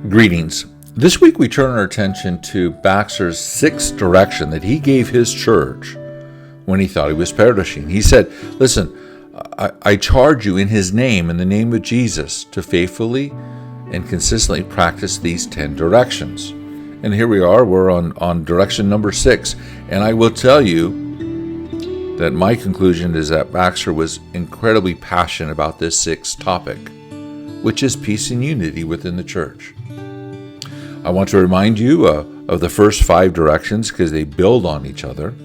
Greetings. This week we turn our attention to Baxter's sixth direction that he gave his church when he thought he was perishing. He said, listen, I charge you in his name, in the name of Jesus, to faithfully and consistently practice these 10 directions. And here we are, we're on direction number 6. And I will tell you that my conclusion is that Baxter was incredibly passionate about this sixth topic, which is peace and unity within the church. I want to remind you of the first 5 directions because they build on each other.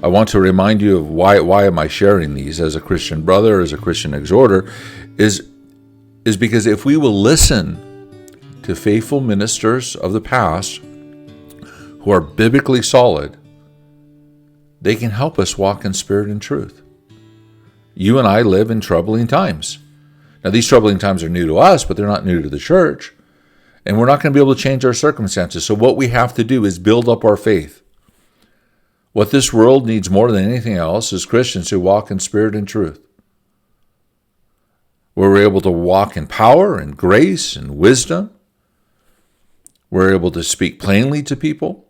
I want to remind you of why am I sharing these as a Christian brother, as a Christian exhorter, is because if we will listen to faithful ministers of the past who are biblically solid, they can help us walk in spirit and truth. You and I live in troubling times. Now, these troubling times are new to us, but they're not new to the church. And we're not going to be able to change our circumstances. So what we have to do is build up our faith. What this world needs more than anything else is Christians who walk in spirit and truth, where we're able to walk in power and grace and wisdom. We're able to speak plainly to people,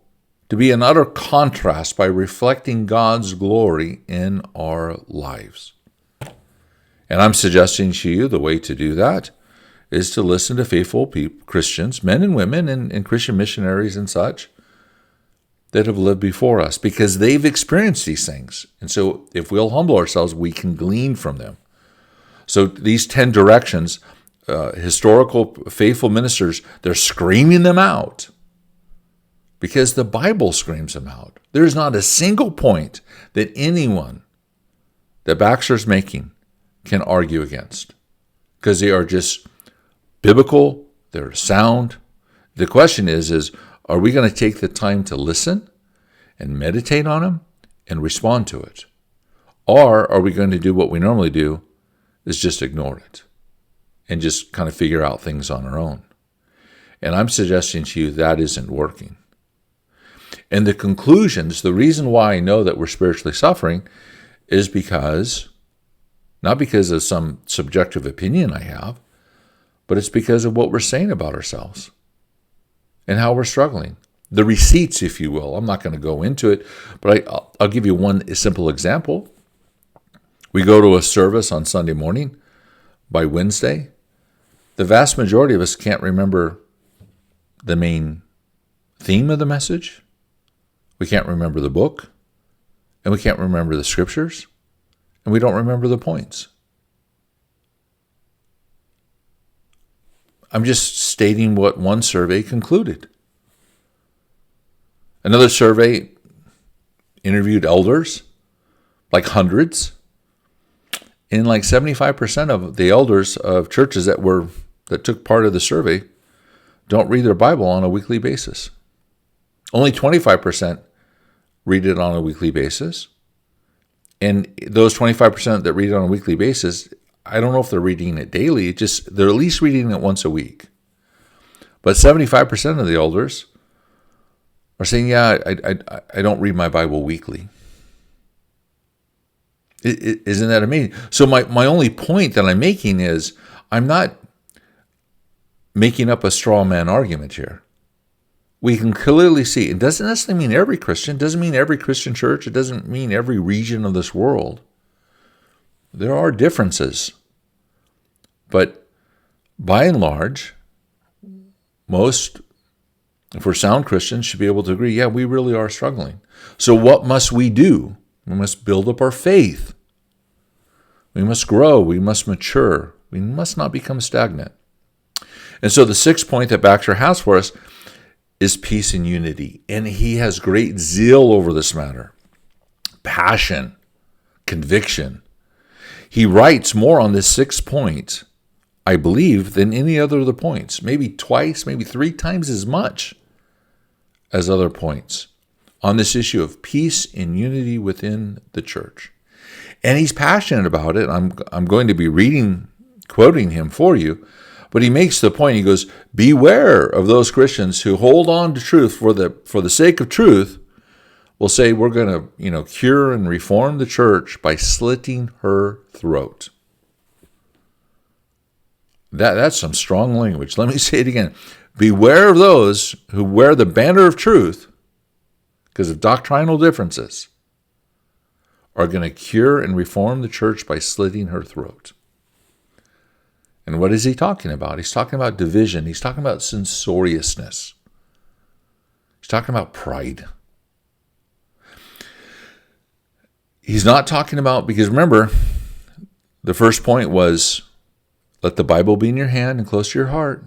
to be in utter contrast by reflecting God's glory in our lives. And I'm suggesting to you the way to do that is to listen to faithful Christians, men and women, and Christian missionaries and such, that have lived before us, because they've experienced these things. And so if we'll humble ourselves, we can glean from them. So these 10 directions, historical faithful ministers, they're screaming them out because the Bible screams them out. There's not a single point that anyone that Baxter's making can argue against, because they are just biblical, they're sound. The question is are we going to take the time to listen and meditate on them and respond to it? Or are we going to do what we normally do, is just ignore it and just kind of figure out things on our own? And I'm suggesting to you that isn't working. And the conclusions, the reason why I know that we're spiritually suffering is not because of some subjective opinion I have, but it's because of what we're saying about ourselves and how we're struggling. The receipts, if you will. I'm not going to go into it, but I'll give you one simple example. We go to a service on Sunday morning. By Wednesday, the vast majority of us can't remember the main theme of the message. We can't remember the book, and we can't remember the scriptures, and we don't remember the points. I'm just stating what one survey concluded. Another survey interviewed elders, like hundreds, and like 75% of the elders of churches that took part of the survey don't read their Bible on a weekly basis. Only 25% read it on a weekly basis. And those 25% that read it on a weekly basis, I don't know if they're reading it daily, they're at least reading it once a week. But 75% of the elders are saying, yeah, I don't read my Bible weekly. Isn't that amazing? So my only point that I'm making is I'm not making up a straw man argument here. We can clearly see, it doesn't necessarily mean every Christian, it doesn't mean every Christian church, it doesn't mean every region of this world. There are differences. But by and large, most, if we're sound Christians, should be able to agree, yeah, we really are struggling. So what must we do? We must build up our faith. We must grow. We must mature. We must not become stagnant. And so the sixth point that Baxter has for us is peace and unity. And he has great zeal over this matter, passion, conviction. He writes more on this sixth point, I believe, than any other of the points. Maybe twice, maybe 3 times as much as other points on this issue of peace and unity within the church. And he's passionate about it. I'm going to be quoting him for you. But he makes the point, he goes, beware of those Christians who hold on to truth for the sake of truth, will say we're going to, cure and reform the church by slitting her throat. That's some strong language. Let me say it again. Beware of those who wear the banner of truth because of doctrinal differences, are going to cure and reform the church by slitting her throat. And what is he talking about? He's talking about division. He's talking about censoriousness. He's talking about pride. He's not talking about, because remember, the first point was, let the Bible be in your hand and close to your heart,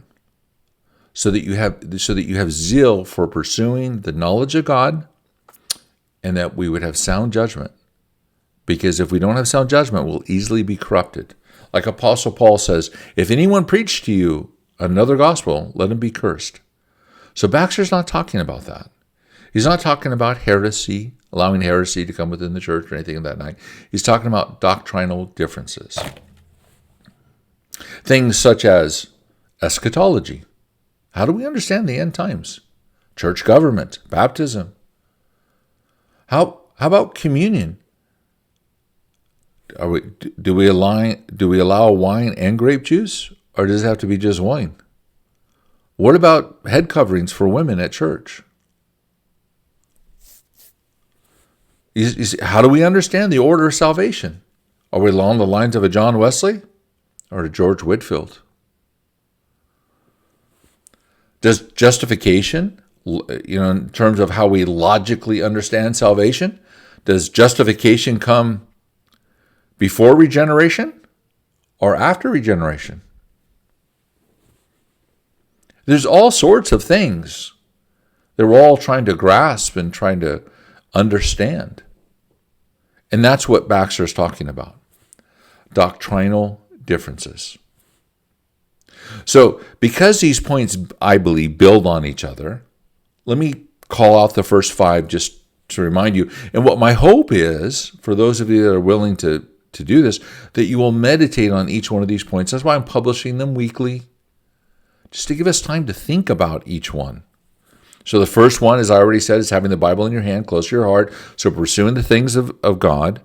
so that you have zeal for pursuing the knowledge of God, and that we would have sound judgment. Because if we don't have sound judgment, we'll easily be corrupted. Like Apostle Paul says, if anyone preached to you another gospel, let him be cursed. So Baxter's not talking about that. He's not talking about heresy, allowing heresy to come within the church or anything of that night. He's talking about doctrinal differences. Things such as eschatology. How do we understand the end times? Church government, baptism. How about communion? Do we allow wine and grape juice, or does it have to be just wine? What about head coverings for women at church? You see, how do we understand the order of salvation? Are we along the lines of a John Wesley or a George Whitefield? Does justification, in terms of how we logically understand salvation, does justification come before regeneration or after regeneration? There's all sorts of things that we're all trying to grasp and trying to understand. And that's what Baxter is talking about. Doctrinal differences. So, because these points, I believe, build on each other, let me call out the first 5 just to remind you. And what my hope is, for those of you that are willing to do this, that you will meditate on each one of these points. That's why I'm publishing them weekly, just to give us time to think about each one. So the first one, as I already said, is having the Bible in your hand, close to your heart. So pursuing the things of God,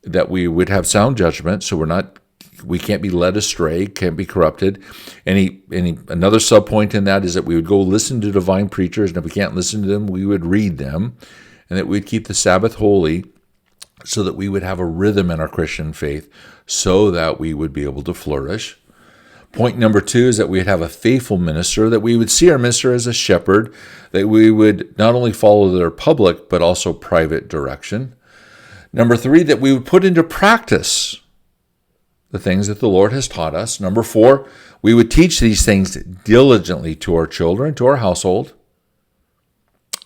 that we would have sound judgment, so we can't be led astray, can't be corrupted. Another subpoint in that is that we would go listen to divine preachers, and if we can't listen to them, we would read them, and that we'd keep the Sabbath holy, so that we would have a rhythm in our Christian faith, so that we would be able to flourish. Point number 2 is that we'd have a faithful minister, that we would see our minister as a shepherd, that we would not only follow their public, but also private direction. Number 3, that we would put into practice the things that the Lord has taught us. Number 4, we would teach these things diligently to our children, to our household,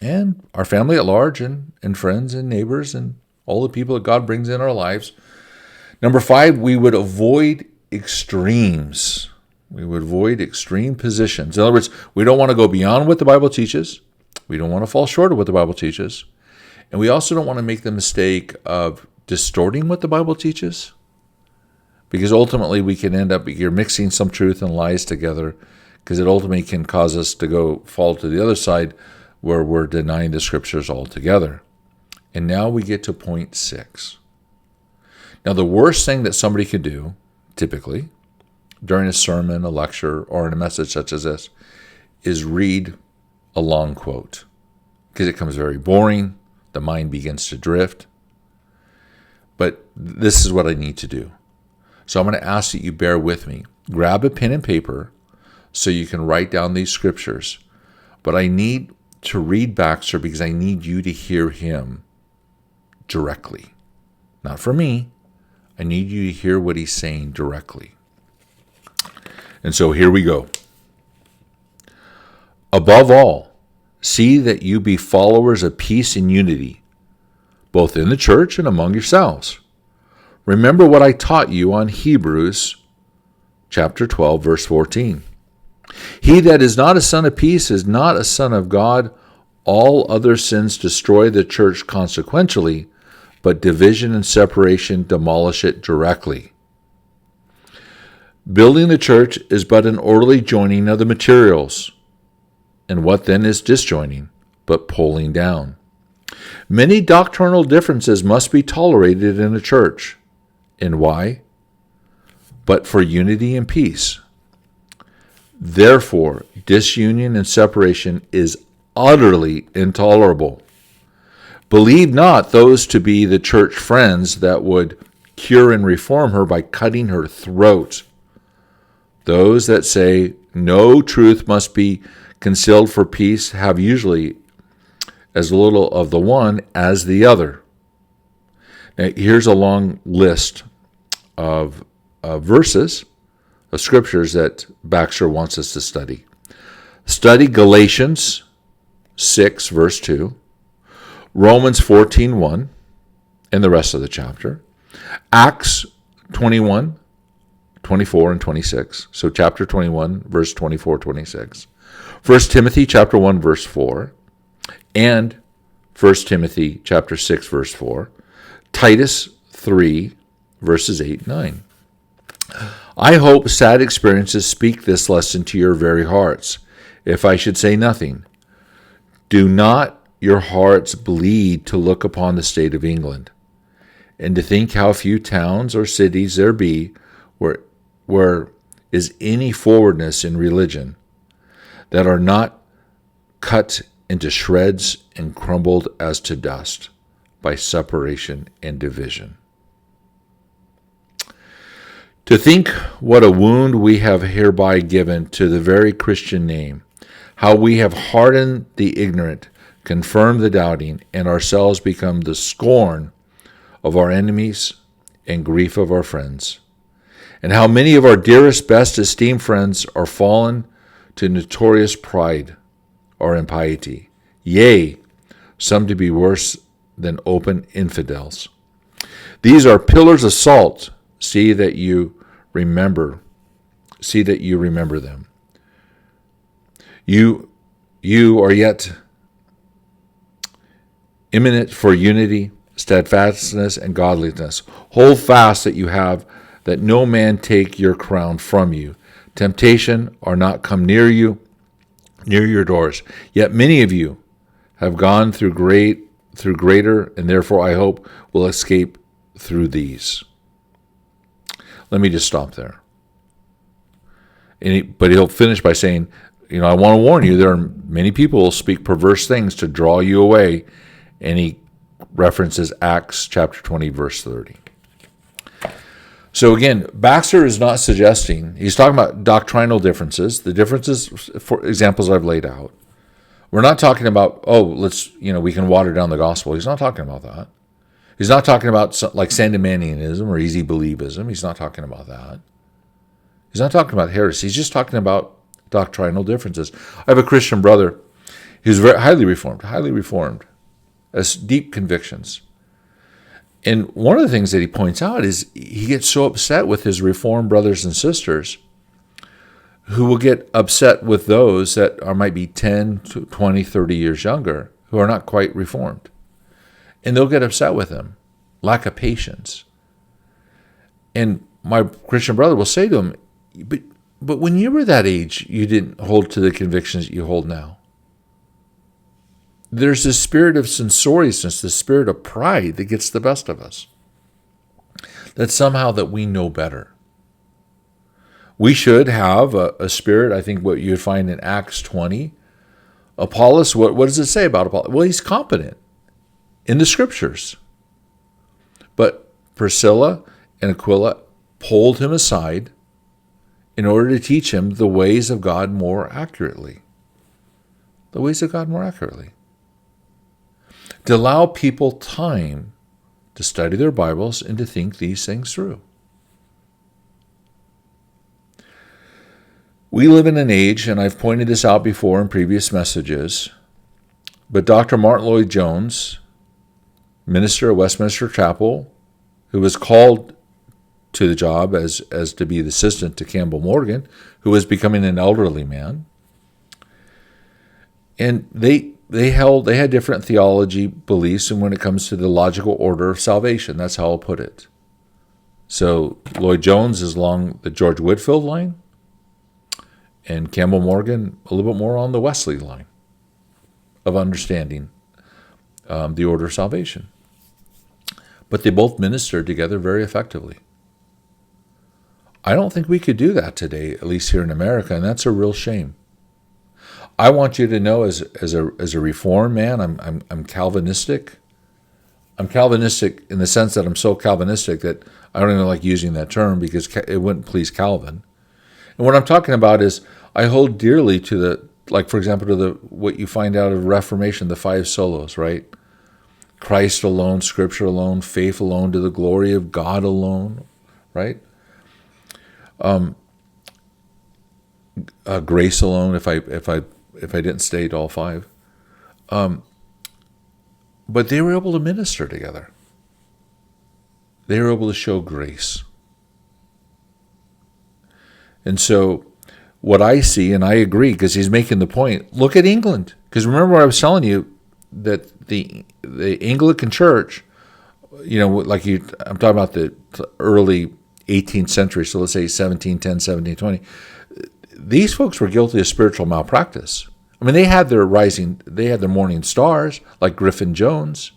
and our family at large, and friends and neighbors, and all the people that God brings in our lives. Number 5, we would avoid extremes. We would avoid extreme positions. In other words, we don't want to go beyond what the Bible teaches. We don't want to fall short of what the Bible teaches. And we also don't want to make the mistake of distorting what the Bible teaches, because ultimately we can end up, you're mixing some truth and lies together, because it ultimately can cause us to fall to the other side where we're denying the scriptures altogether. And now we get to point 6. Now, the worst thing that somebody could do, typically, during a sermon, a lecture, or in a message such as this, is read a long quote, because it becomes very boring. The mind begins to drift. But this is what I need to do. So I'm going to ask that you bear with me. Grab a pen and paper so you can write down these scriptures. But I need to read Baxter because I need you to hear him directly. Not from me. I need you to hear what he's saying directly. And so here we go. Above all, see that you be followers of peace and unity, both in the church and among yourselves. Remember what I taught you on Hebrews chapter 12, verse 14. He that is not a son of peace is not a son of God. All other sins destroy the church consequentially, but division and separation demolish it directly. Building the church is but an orderly joining of the materials. And what then is disjoining, but pulling down? Many doctrinal differences must be tolerated in a church. And why? But for unity and peace. Therefore, disunion and separation is utterly intolerable. Believe not those to be the church friends that would cure and reform her by cutting her throat. Those that say no truth must be concealed for peace have usually as little of the one as the other. Now, here's a long list of verses, of scriptures that Baxter wants us to study. Study Galatians 6, verse 2, Romans 14:1, and the rest of the chapter, Acts 21, 24, and 26. So chapter 21, verse 24, 26. 1 Timothy chapter 1, verse 4, and 1 Timothy chapter 6, verse 4, Titus 3, verses 8 and 9. I hope sad experiences speak this lesson to your very hearts. If I should say nothing, do not your hearts bleed to look upon the state of England, and to think how few towns or cities there be where is any forwardness in religion, that are not cut into shreds and crumbled as to dust by separation and division. To think what a wound we have hereby given to the very Christian name, how we have hardened the ignorant, confirmed the doubting, and ourselves become the scorn of our enemies and grief of our friends, and how many of our dearest, best esteemed friends are fallen to notorious pride or impiety, yea, some to be worse than open infidels. These are pillars of salt. See that you remember them. You are yet imminent for unity, steadfastness, and godliness. Hold fast that you have, that no man take your crown from you. Temptation are not come near your doors. Yet many of you have gone through greater, and therefore I hope will escape through these. Let me just stop there. But he'll finish by saying, I want to warn you, there are many people who will speak perverse things to draw you away. And he references Acts chapter 20, verse 30. So again, Baxter is not suggesting, he's talking about doctrinal differences, the differences, for examples I've laid out. We're not talking about, we can water down the gospel. He's not talking about that. He's not talking about like Sandemanianism or easy believism. He's not talking about that. He's not talking about heresy. He's just talking about doctrinal differences. I have a Christian brother who's very highly reformed, has deep convictions. And one of the things that he points out is he gets so upset with his Reformed brothers and sisters who will get upset with those that might be 10, 20, 30 years younger, who are not quite Reformed. And they'll get upset with him. Lack of patience. And my Christian brother will say to him, but when you were that age, you didn't hold to the convictions that you hold now. There's this spirit of censoriousness, this spirit of pride that gets the best of us. That somehow that we know better. We should have a spirit, I think what you would find in Acts 20. Apollos, what does it say about Apollos? Well, he's competent in the scriptures. But Priscilla and Aquila pulled him aside in order to teach him the ways of God more accurately. The ways of God more accurately. To allow people time to study their Bibles and to think these things through. We live in an age, and I've pointed this out before in previous messages, but Dr. Martin Lloyd-Jones, minister at Westminster Chapel, who was called to the job as to be the assistant to Campbell Morgan, who was becoming an elderly man, and they had different theology beliefs, and when it comes to the logical order of salvation, that's how I'll put it. So Lloyd-Jones is along the George Whitefield line, and Campbell Morgan a little bit more on the Wesley line of understanding the order of salvation. But they both ministered together very effectively. I don't think we could do that today, at least here in America, and that's a real shame. I want you to know, as a Reformed man, I'm Calvinistic. I'm Calvinistic in the sense that I'm so Calvinistic that I don't even like using that term because it wouldn't please Calvin. And what I'm talking about is I hold dearly to the, like for example, to the what you find out of Reformation, the 5 solas, right? Christ alone, Scripture alone, faith alone, to the glory of God alone, right? Grace alone, if I didn't state all 5. But they were able to minister together. They were able to show grace. And so what I see, and I agree, because he's making the point, look at England. Because remember what I was telling you, that the Anglican Church, I'm talking about the early 18th century, so let's say 1710, 1720, these folks were guilty of spiritual malpractice. I mean, they had their morning stars, like Griffin Jones,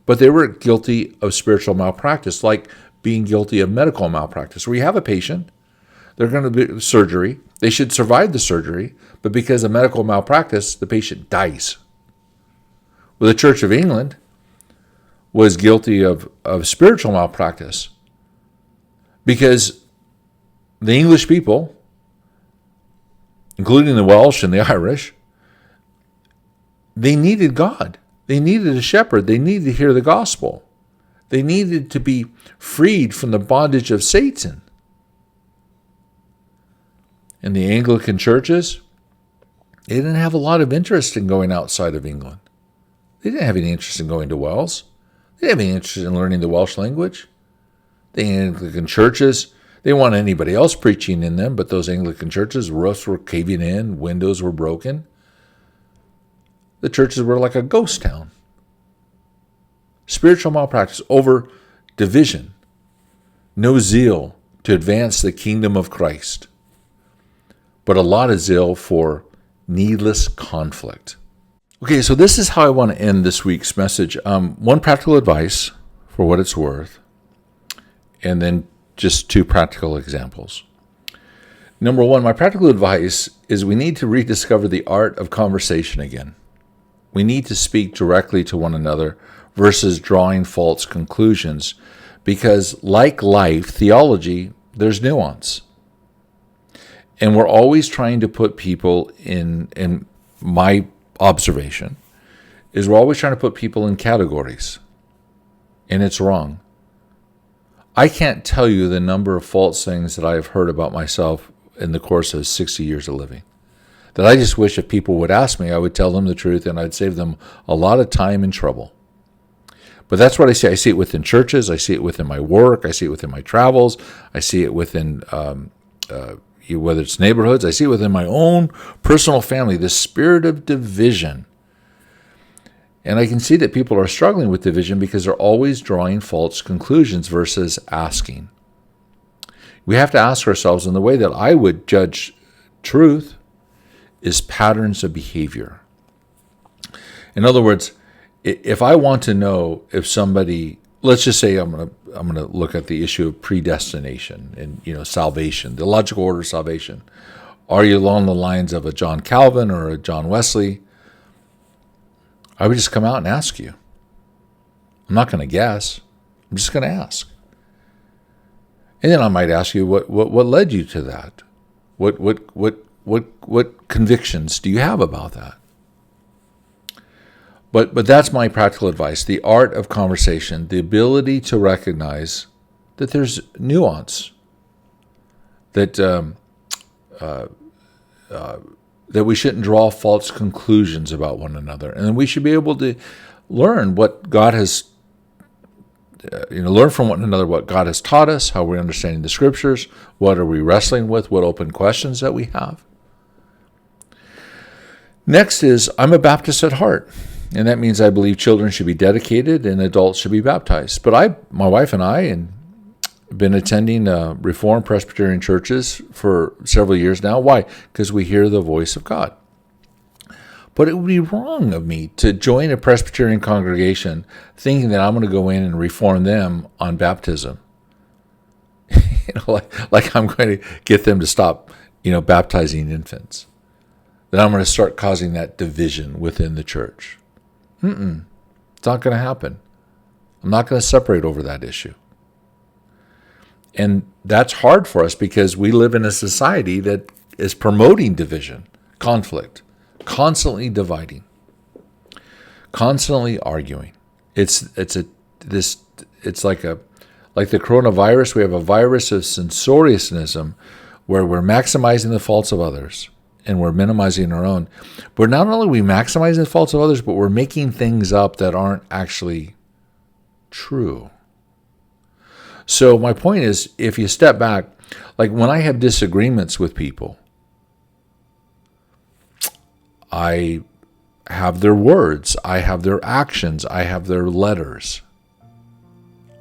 but they were guilty of spiritual malpractice, like being guilty of medical malpractice, where you have a patient, they're going to do surgery, they should survive the surgery, but because of medical malpractice, the patient dies. Well, the Church of England was guilty of spiritual malpractice because the English people, including the Welsh and the Irish, they needed God. They needed a shepherd. They needed to hear the gospel. They needed to be freed from the bondage of Satan. And the Anglican churches, they didn't have a lot of interest in going outside of England. They didn't have any interest in going to Wales. They didn't have any interest in learning the Welsh language. The Anglican churches, they didn't want anybody else preaching in them, but those Anglican churches, roofs were caving in, windows were broken. The churches were like a ghost town. Spiritual malpractice over division. No zeal to advance the kingdom of Christ, but a lot of zeal for needless conflict. Okay, so this is how I want to end this week's message. One practical advice for what it's worth, and then just 2 practical examples. Number 1, my practical advice is we need to rediscover the art of conversation again. We need to speak directly to one another versus drawing false conclusions, because like life, theology, there's nuance. And we're always trying to put people in my observation, is we're always trying to put people in categories. And it's wrong. I can't tell you the number of false things that I have heard about myself in the course of 60 years of living, that I just wish if people would ask me, I would tell them the truth and I'd save them a lot of time and trouble. But that's what I see. I see it within churches. I see it within my work. I see it within my travels. I see it within whether it's neighborhoods. I see it within my own personal family, the spirit of division. And I can see that people are struggling with division because they're always drawing false conclusions versus asking. We have to ask ourselves, and the way that I would judge truth is patterns of behavior. In other words, if I want to know if somebody, let's just say I'm going to look at the issue of predestination and salvation, the logical order of salvation. Are you along the lines of a John Calvin or a John Wesley? I would just come out and ask you. I'm not going to guess. I'm just going to ask. And then I might ask you what led you to that? What convictions do you have about that? But that's my practical advice. The art of conversation, the ability to recognize that there's nuance, that we shouldn't draw false conclusions about one another, and we should be able to learn what God has, learn from one another what God has taught us, how we're understanding the Scriptures, what are we wrestling with, what open questions that we have. Next is, I'm a Baptist at heart. And that means I believe children should be dedicated and adults should be baptized. But my wife and I, have been attending Reformed Presbyterian churches for several years now. Why? Because we hear the voice of God. But it would be wrong of me to join a Presbyterian congregation thinking that I'm going to go in and reform them on baptism. like I'm going to get them to stop, baptizing infants. Then I'm going to start causing that division within the church. It's not going to happen. I'm not going to separate over that issue. And that's hard for us because we live in a society that is promoting division, conflict, constantly dividing, constantly arguing. It's like the coronavirus. We have a virus of censoriousness where we're maximizing the faults of others and we're minimizing our own. But not only are we maximizing the faults of others, but we're making things up that aren't actually true. So my point is, if you step back, like when I have disagreements with people, I have their words, I have their actions, I have their letters,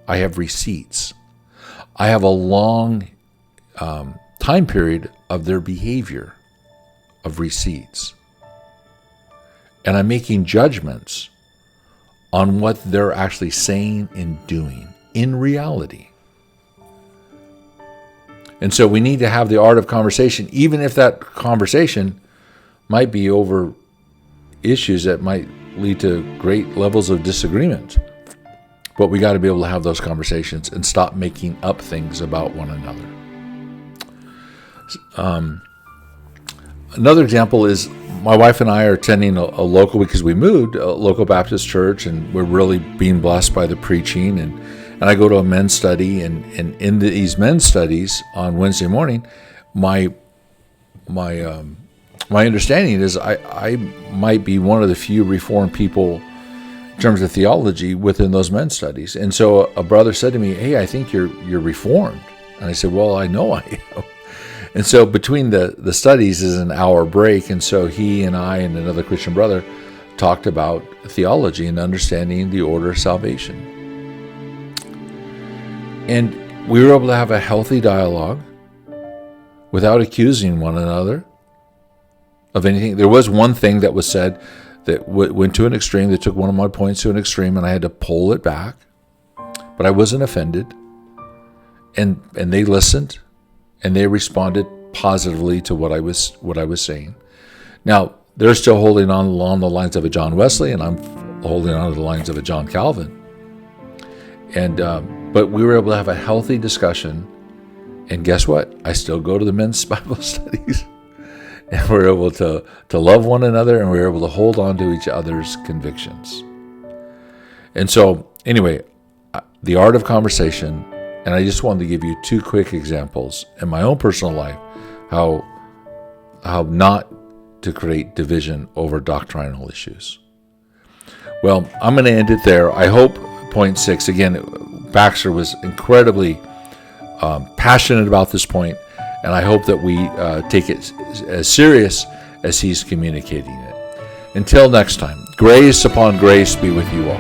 I have receipts. I have a long time period of their behavior, of receipts. And I'm making judgments on what they're actually saying and doing in reality. And so we need to have the art of conversation, even if that conversation might be over issues that might lead to great levels of disagreement. But we got to be able to have those conversations and stop making up things about one another. Another example is my wife and I are attending a local, because we moved, a local Baptist church, and we're really being blessed by the preaching. And I go to a men's study, and in these men's studies on Wednesday morning, my understanding is I might be one of the few Reformed people in terms of theology within those men's studies. And so a brother said to me, "Hey, I think you're Reformed." And I said, "Well, I know I am." And so between the studies is an hour break, and so he and I and another Christian brother talked about theology and understanding the order of salvation. And we were able to have a healthy dialogue without accusing one another of anything. There was one thing that was said that went to an extreme, that took one of my points to an extreme, and I had to pull it back. But I wasn't offended. And they listened, and they responded positively to what I was saying. Now, they're still holding on along the lines of a John Wesley, and I'm holding on to the lines of a John Calvin. And but we were able to have a healthy discussion. And guess what? I still go to the men's Bible studies. And we're able to love one another, and we're able to hold on to each other's convictions. And so, anyway, the art of conversation, and I just wanted to give you two quick examples in my own personal life, how not to create division over doctrinal issues. Well, I'm going to end it there. I hope point 6, again, Baxter was incredibly passionate about this point, and I hope that we take it as serious as he's communicating it. Until next time, grace upon grace be with you all.